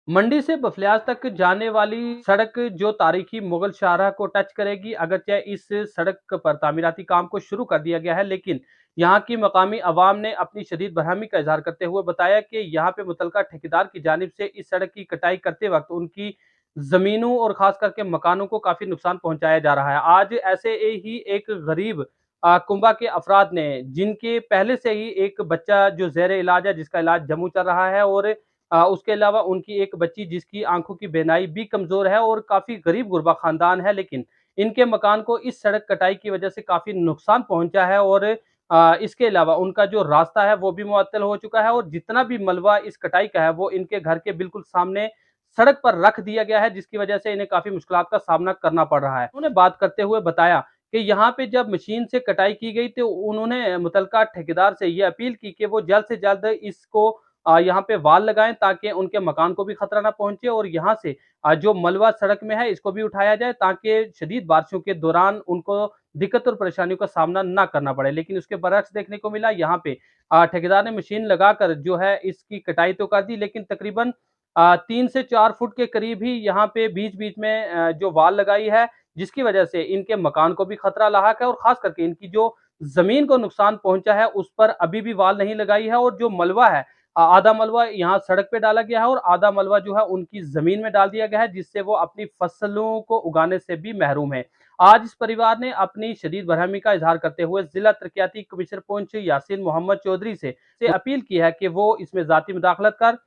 मंडी से बफलियाज तक जाने वाली सड़क जो तारीखी मुगल शाहराह को टच करेगी, अगरचे इस सड़क पर तामीराती काम को शुरू कर दिया गया है, लेकिन यहाँ की मकामी अवाम ने अपनी शदीद बरहमी का इजहार करते हुए बताया कि यहाँ पे मुतलका ठेकेदार की जानिब से इस सड़क की कटाई करते वक्त उनकी जमीनों और खास करके मकानों को काफी नुकसान पहुंचाया जा रहा है। आज ऐसे ही एक गरीब कुंबा के अफराद ने, जिनके पहले से ही एक बच्चा जो जेर इलाज है, जिसका इलाज जम्मू चल रहा है, और उसके अलावा उनकी एक बच्ची जिसकी आंखों की बीनाई भी कमजोर है और काफी गरीब गुरबा खानदान है, लेकिन इनके मकान को इस सड़क कटाई की वजह से काफी नुकसान पहुंचा है। और इसके अलावा उनका जो रास्ता है वो भी मुअत्तल हो चुका है, और जितना भी मलबा इस कटाई का है वो इनके घर के बिल्कुल सामने सड़क पर रख दिया गया है, जिसकी वजह से इन्हें काफी मुश्किलात का सामना करना पड़ रहा है। उन्होंने बात करते हुए बताया कि यहाँ पे जब मशीन से कटाई की गई तो उन्होंने मुतलका ठेकेदार से ये अपील की कि वो जल्द से जल्द इसको यहाँ पे वाल लगाएं, ताकि उनके मकान को भी खतरा ना पहुंचे, और यहाँ से जो मलबा सड़क में है इसको भी उठाया जाए, ताकि शदीद बारिशों के दौरान उनको दिक्कत और परेशानियों का सामना ना करना पड़े। लेकिन उसके बरक्स देखने को मिला, यहाँ पे ठेकेदार ने मशीन लगाकर जो है इसकी कटाई तो कर दी, लेकिन तकरीबन 3 से 4 फुट के करीब ही यहाँ पे बीच बीच में जो वाल लगाई है, जिसकी वजह से इनके मकान को भी खतरा लाक है, और खास करके इनकी जो जमीन को नुकसान पहुंचा है उस पर अभी भी वाल नहीं लगाई है। और जो मलबा है, आधा मलबा यहाँ सड़क पे डाला गया है और आधा मलबा जो है उनकी जमीन में डाल दिया गया है, जिससे वो अपनी फसलों को उगाने से भी महरूम है। आज इस परिवार ने अपनी शदीद बरहमी का इजहार करते हुए जिला तरक्याती कमिश्नर पुंछ यासीन मोहम्मद चौधरी से अपील की है कि वो इसमें जाती मुदाखलत कर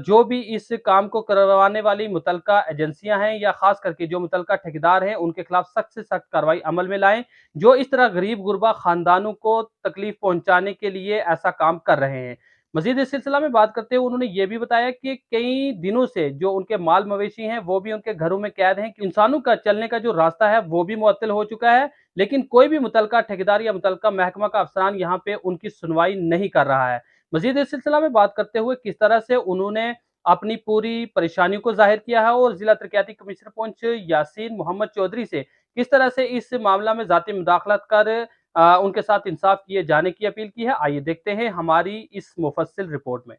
जो भी इस काम को करवाने वाली मुतलका एजेंसियां हैं या खास करके जो मुतलका ठेकेदार हैं, उनके खिलाफ सख्त से सख्त कार्रवाई अमल में लाएं, जो इस तरह गरीब गुरबा खानदानों को तकलीफ पहुंचाने के लिए ऐसा काम कर रहे हैं। मजीद इस सिलसिला में बात करते हुए उन्होंने ये भी बताया कि कई दिनों से जो उनके माल मवेशी हैं वो भी उनके घरों में कैद हैं, कि इंसानों का चलने का जो रास्ता है वो भी मुअत्तल हो चुका है, लेकिन कोई भी मुतलका ठेकेदार या मुतलका महकमा का अफसरान यहाँ पे उनकी सुनवाई नहीं कर रहा है। मजीद इस सिलसिला में बात करते हुए किस तरह से उन्होंने अपनी पूरी परेशानियों को जाहिर किया है और जिला तरक्याती कमिश्नर पुंछ यासीन मोहम्मद चौधरी से किस तरह से इस मामला में जाती मुदाखलत कर उनके साथ इंसाफ किए जाने की अपील की है, आइए देखते हैं हमारी इस मुफस्सिल रिपोर्ट में।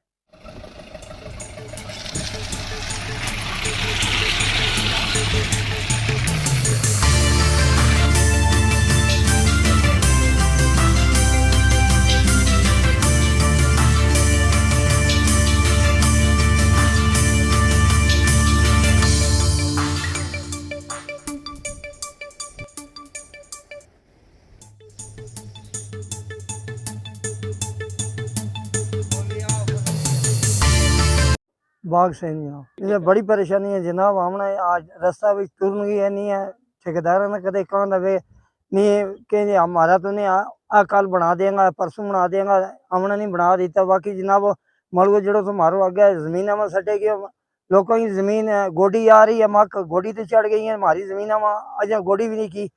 बाग से नहीं आओ, ये बड़ी परेशानी है जनाब। हमने आज रास्ता भी तुरन गया नहीं है, ठेकेदार ने कदे कहा दे नहीं कि हमारा तो नहीं आ कल बना देंगे परसों बना देंगे, हमने नहीं बना देता। बाकी जनाब मलगो जड़ो तो मारो अगे जमीन में सटे गए, लोगों की जमीन है गोडी आ रही है, मक गोडी तो चढ़ गई है, हमारी जमीन में अजय गोडी भी नहीं की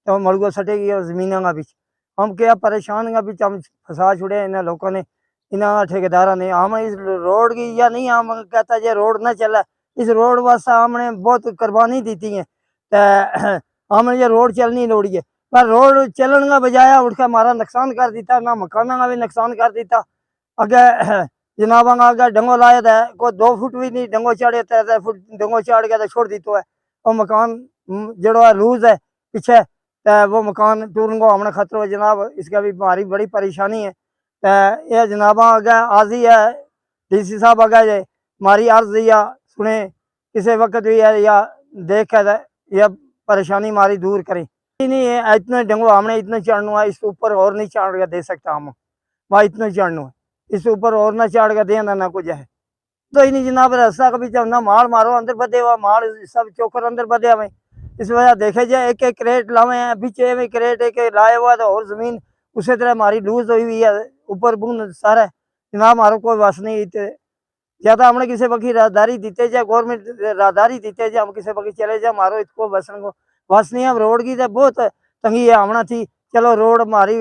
तो मलगो सटे गई जमीन का बिच। हम क्या परेशान का बिच हम फंसा छुड़े इन लोगों ने, इन ठेकेदारा ने। हम इस रोड की या नहीं, हम कहता जो रोड ना चले, इस रोड वास्ते हमने बहुत कुर्बानी दी है, तो हमने ये रोड चलनी लोड़ी है, पर रोड चलन का बजाय उठ के हमारा नुकसान कर दिता, ना मकान का भी नुकसान कर दिता। अगे जनाब अगे डंगो लाया था, कोई 2 फुट भी नहीं डंगो चढ़े, 3 फुट डंगो चढ़ गया तो छोड़ दी तो है। वो मकान जो है लूज है पीछे, तो वो मकान टूरन को हमने खतरो है जनाब, इसका भी हमारी बड़ी परेशानी है। ये जनाबा अगे आजी है डीसी साहब अगे जे हमारी अर्ज या सुने किसी वक्त भी है या देख कर यह परेशानी हमारी दूर करें। नहीं है इतने डंगो हमने इतना चढ़ना है, इसके ऊपर और नहीं चढ़ कर दे सकता हम, वहाँ इतना चढ़ना है, इसके ऊपर और ना चढ़ कर देना ना कुछ है तो ही नहीं जनाब। रास्ता कभी जब ना माल मारो अंदर बदे हुआ माल सब चौकर अंदर बदे हुए, इस वजह देखे जाए एक एक क्रेट लावे हैं बीचे में क्रेट एक लाए हुआ तो और जमीन उसी तरह हमारी लूज हुई हुई है, ऊपर बूंद सारा जनाब हमारा कोई वस नहीं। ज्यादा हमने किसी बकी राहदारी दीते जाए, गवर्नमेंट राहदारी दीते जाए, हम किसी बकी चले जाए, हमारो इसको बसन को बस नहीं। हम रोड की तो बहुत तंगी है हमना थी, चलो रोड हमारी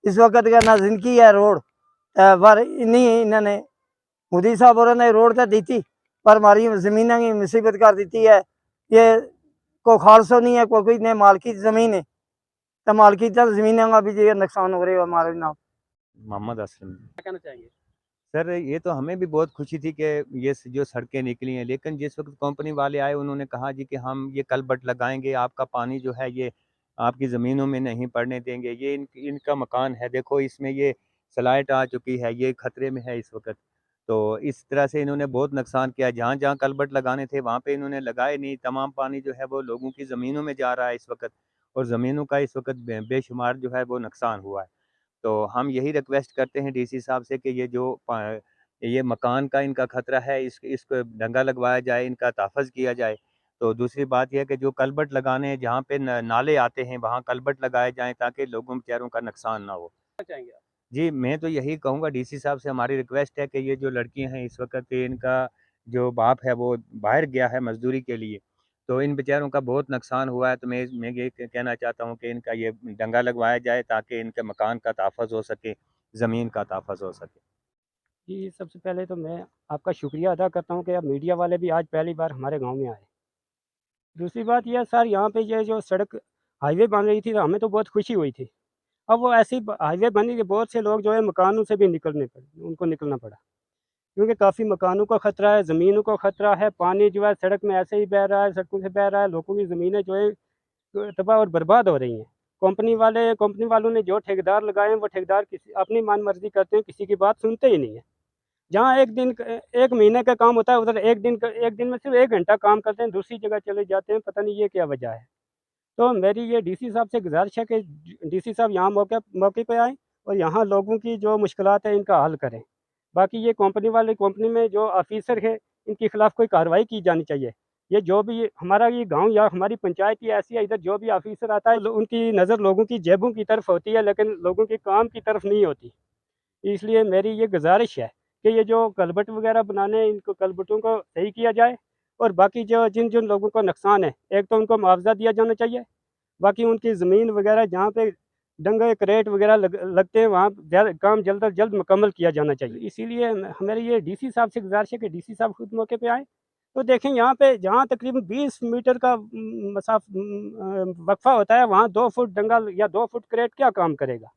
इस वक्त का ना जिंदगी है रोड, पर नहीं इन्होंने मोदी साहब और ने रोड तो दी थी, पर हमारी जमीन की मुसीबत कर दी है। ये कोई खालसो नहीं है, कोई ने मालकी जमीन है, तो मालकी जमीन का भी जो नुकसान हो रहे हो हमारे नाम। मोहम्मद असलम। क्या कहना चाहेंगे? सर ये तो हमें भी बहुत खुशी थी कि जो सड़कें निकली हैं, लेकिन जिस वक़्त कंपनी वाले आए उन्होंने कहा जी कि हम ये कलबट लगाएँगे, आपका पानी जो है ये आपकी ज़मीनों में नहीं पड़ने देंगे। ये इनका मकान है, देखो इसमें ये स्लाइड आ चुकी है, ये खतरे में है इस वक़्त। तो इस तरह से इन्होंने बहुत नुकसान किया। जहाँ-जहाँ कलबट लगाने थे वहाँ पे इन्होंने लगाए नहीं। तमाम पानी जो है वो लोगों की ज़मीनों में जा रहा है इस वक़्त, और ज़मीनों का इस वक़्त बेशुमार जो है वो नुकसान हुआ है। तो हम यही रिक्वेस्ट करते हैं डीसी साहब से कि ये मकान का इनका खतरा है, इसको डंगा लगवाया जाए, इनका तहफ़्फ़ुज़ किया जाए। तो दूसरी बात ये है कि जो कलबट लगाने हैं, जहाँ पे न नाले आते हैं, वहाँ कलबट लगाए जाएँ ताकि लोगों बेचारों का नुकसान ना हो। चाहेंगे आप? जी, मैं तो यही कहूँगा डीसी साहब से, हमारी रिक्वेस्ट है कि ये जो लड़कियाँ हैं इस वक़्त, इनका जो बाप है वो बाहर गया है मज़दूरी के लिए, तो इन बेचारों का बहुत नुकसान हुआ है। तो मैं ये कहना चाहता हूँ कि इनका ये डंगा लगवाया जाए ताकि इनके मकान का तहफ़्फ़ुज़ हो सके, ज़मीन का तहफ़्फ़ुज़ हो सके। जी, सबसे पहले तो मैं आपका शुक्रिया अदा करता हूँ कि आप मीडिया वाले भी आज पहली बार हमारे गाँव में आए। दूसरी बात ये है सर, यहाँ पे ये जो सड़क हाईवे बन रही थी तो हमें तो बहुत खुशी हुई थी। अब वो ऐसी ब हाईवे बनी कि बहुत से लोग जो है मकानों से भी उनको निकलना पड़ा। क्योंकि काफ़ी मकानों का खतरा है, ज़मीनों का खतरा है, पानी जो है सड़क में ऐसे ही बह रहा है, सड़कों से बह रहा है, लोगों की ज़मीनें जो है तबाह और बर्बाद हो रही हैं। कंपनी वालों ने जो ठेकेदार लगाए हैं, वो ठेकेदार किसी अपनी मनमर्ज़ी करते हैं, किसी की बात सुनते ही नहीं हैं। जहाँ 1 महीने का काम होता है, उधर 1 दिन में सिर्फ़ 1 घंटा काम करते हैं, दूसरी जगह चले जाते हैं, पता नहीं ये क्या वजह है। तो मेरी ये डीसी साहब से गुज़ारिश है कि डीसी साहब यहाँ मौके पे आएँ और यहाँ लोगों की जो मुश्किलात है, इनका हल करें। बाकी ये कंपनी में जो ऑफ़िसर है, इनके खिलाफ़ कोई कार्रवाई की जानी चाहिए। ये जो भी हमारा ये गाँव या हमारी पंचायत ही ऐसी है, इधर जो भी ऑफ़िसर आता है, लो उनकी नज़र लोगों की जेबों की तरफ होती है, लेकिन लोगों के काम की तरफ नहीं होती। इसलिए मेरी ये गुज़ारिश है कि ये जो कलबट वगैरह बनाने हैं, इनको कलबटों को सही किया जाए और बाकी जो जिन-जिन लोगों को नुकसान है, एक तो उनको मुआवज़ा दिया जाना चाहिए, बाकी उनकी ज़मीन वगैरह जहाँ पे डंगे क्रेट वगैरह लगते हैं, वहाँ काम जल्द अज़ जल्द मुकम्मल किया जाना चाहिए। इसीलिए मेरी ये डीसी साहब से गुज़ारिश है कि डीसी साहब खुद मौके पे आएँ। तो देखें यहाँ पे जहाँ तकरीबन 20 मीटर का वक़्फ़ा होता है, वहाँ 2 फुट डंगा या 2 फुट क्रेट क्या काम करेगा?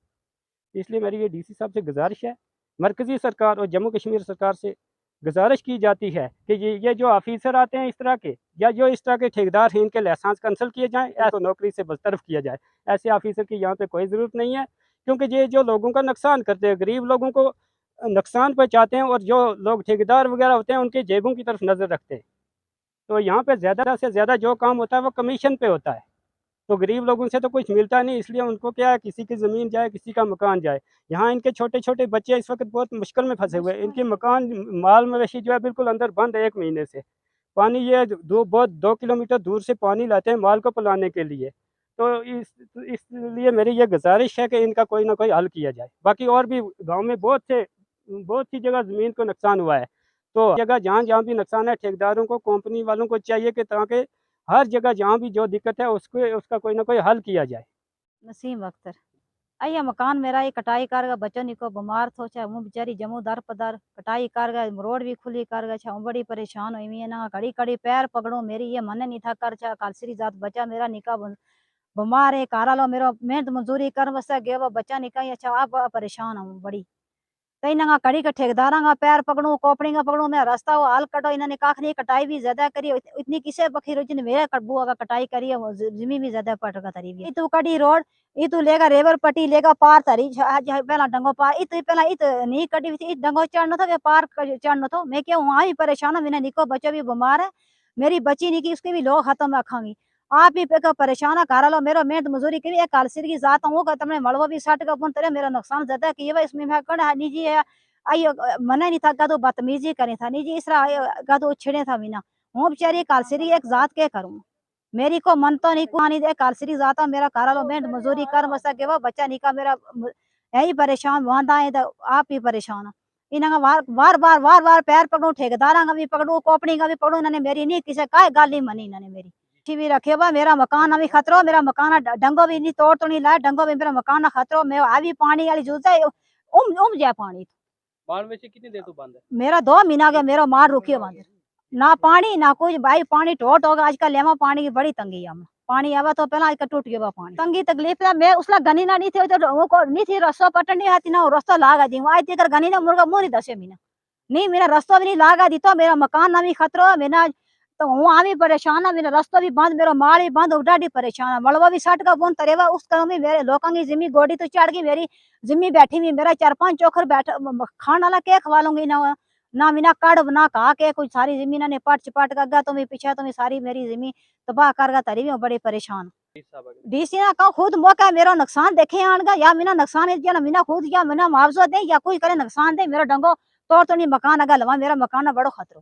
इसलिए मेरी ये डीसी साहब से गुज़ारिश है, मरकज़ी सरकार और जम्मू कश्मीर सरकार से गुज़ारिश की जाती है कि ये जो ऑफ़िसर आते हैं इस तरह के या जो इस तरह के ठेकेदार हैं, इनके लाइसेंस कैंसल किए जाएँ या तो नौकरी से बरतरफ़ किया जाए। ऐसे ऑफ़िसर की यहाँ पे कोई ज़रूरत नहीं है, क्योंकि ये जो लोगों का नुकसान करते हैं, गरीब लोगों को नुकसान पहुँचाते हैं और जो लोग ठेकेदार वग़ैरह होते हैं, उनकी जेबों की तरफ नज़र रखते हैं। तो यहाँ पे ज़्यादा से ज़्यादा जो काम होता है, वो कमीशन पे होता है। तो गरीब लोगों से तो कुछ मिलता नहीं, इसलिए उनको क्या है, किसी की ज़मीन जाए, किसी का मकान जाए। यहाँ इनके छोटे-छोटे बच्चे इस वक़्त बहुत मुश्किल में फँसे हुए हैं। इनके मकान माल मवेशी जो है बिल्कुल अंदर बंद है 1 महीने से। पानी ये 2 किलोमीटर दूर से पानी लाते हैं माल को पिलाने के लिए। तो इसलिए मेरी ये गुज़ारिश है कि इनका कोई न कोई हल किया जाए। बाकी और भी गाँव में बहुत सी जगह ज़मीन को नुकसान हुआ है। तो जगह जहाँ-जहाँ भी नुकसान है, ठेकेदारों को, कंपनी वालों को चाहिए कि ताकि हर जगह जहाँ भी जो दिक्कत है उसका कोई ना कोई हल किया जाए। नसीम अख्तर। अಯ್ಯ मकान मेरा ये कटाई कर गा बच्चों निको बीमार थो छा हूँ बेचारी जमू दर पदर कटाई कर गा रोड भी खुली कर गा छा हूँ बड़ी परेशान हुई है ना घड़ी घड़ी पैर पकड़ो मेरी ये मन नहीं था कर छा कालसरी जात बच्चा मेरा निका बीमार है कारा लो मेरो मेहनत मजदूरी कर बसा गे वो बच्चा निका ये अच्छा आप परेशान हूँ बड़ी कई नंगा कड़ी के ठेकेदारा का पैर पकड़ू कोपड़ी का पकड़ू मैं रास्ता वो हाल कटो इन्होंने काखनी कटाई भी ज्यादा करी इतनी किसे बखी रोज मेरे कटबू अगर कटाई करी है जिमी भी ज्यादा पट का तरी भी तू कड़ी रोड तू लेगा रेवर पट्टी लेगा पार तरी पहला डंगो पार पहला नहीं कटी इत डंगो चढ़ना था पार चढ़ना था मैं क्या वहाँ ही परेशान हूँ मैंने निको बच्चा भी बीमार है मेरी बच्ची नहीं की उसकी भी लोग खत्म रखांगी आप भी पे परेशान है घर लो मेरो मेहनत मजूरी करी एक कालसिर की जात हूँ तुमने मलबो भी सट का तेरे मेरा नुकसान ज्यादा किए इसमें मैं कण निजी है आइयो मना नहीं था तो बदतमीजी करे था निजी इसरा तो छिड़े था बिना हूँ बेचारी कालसिरी एक जात के करूँ मेरी को मन तो नहीं कुआनी दे कालसिरी जाता मेरा घर लो मेहनत मजूरी कर मसा के वो बच्चा निका मेरा यही परेशान वहां है तो आप ही परेशान इन्हें वार बार पैर पकड़ू ठेकेदारा का भी पकड़ू कोपड़ी का भी पकड़ू इन्होंने मेरी नहीं किसी का गाल नहीं मनी इन्होंने मेरी भी रखे हुआ मेरा मकान अभी खतरो मेरा मकान डंगो भी नहीं तोड़ तो नहीं लाया डंगो भी मेरा मकान खतरो मैं अभी पानी वाली जूता है उम जाए पानी बाढ़ में से कितनी देर तो बंद है? मेरा 2 महीना गया मेरा मार रुकियो बंद ना पानी ना कुछ भाई पानी टोट होगा आजकल लेमा पानी की बड़ी तंगी है पानी आवा तो पहला आजकल टूट गया पानी तंगी तकलीफ है मैं उसला गनी ना नहीं थे तो वो को नहीं थी रस्ता पटन नहीं आती ना रस्ता लागा दी आज तक गनी ना मुर्गा मोरी 10 महीना नहीं मेरा रास्ता भी नहीं लागा दी तो मेरा मकान ना भी खतरो है मेरा तो हूँ आमी परेशान है मेरा रास्ता भी बंद मेरा माल भी बंद उडाडी परेशान है मलवा भी सट का बोन तरेवा उस काम में मेरे लोगों की जिम्मी गोडी तो चढ़ गई मेरी जिम्मी बैठी हुई मेरा 4-5 चोखर बैठा खाने वाला क्या खवा लूंगी ना मीना काढ़ बना कहा के कुछ सारी जमीन ने पट चपट कर तो मैं पीछे तो मैं सारी मेरी जमीन तबाह कर तरी में बड़ी परेशान डीसी ना कहा खुद मौका मेरा नुकसान देखे आनगा या मीना नुकसान है या मीना खुद या मीना मुआवजा दे या कोई करे नुकसान दे मेरा डंगो तोड़ तो नहीं मकान अगर लवा मेरा मकान बड़ो खतरो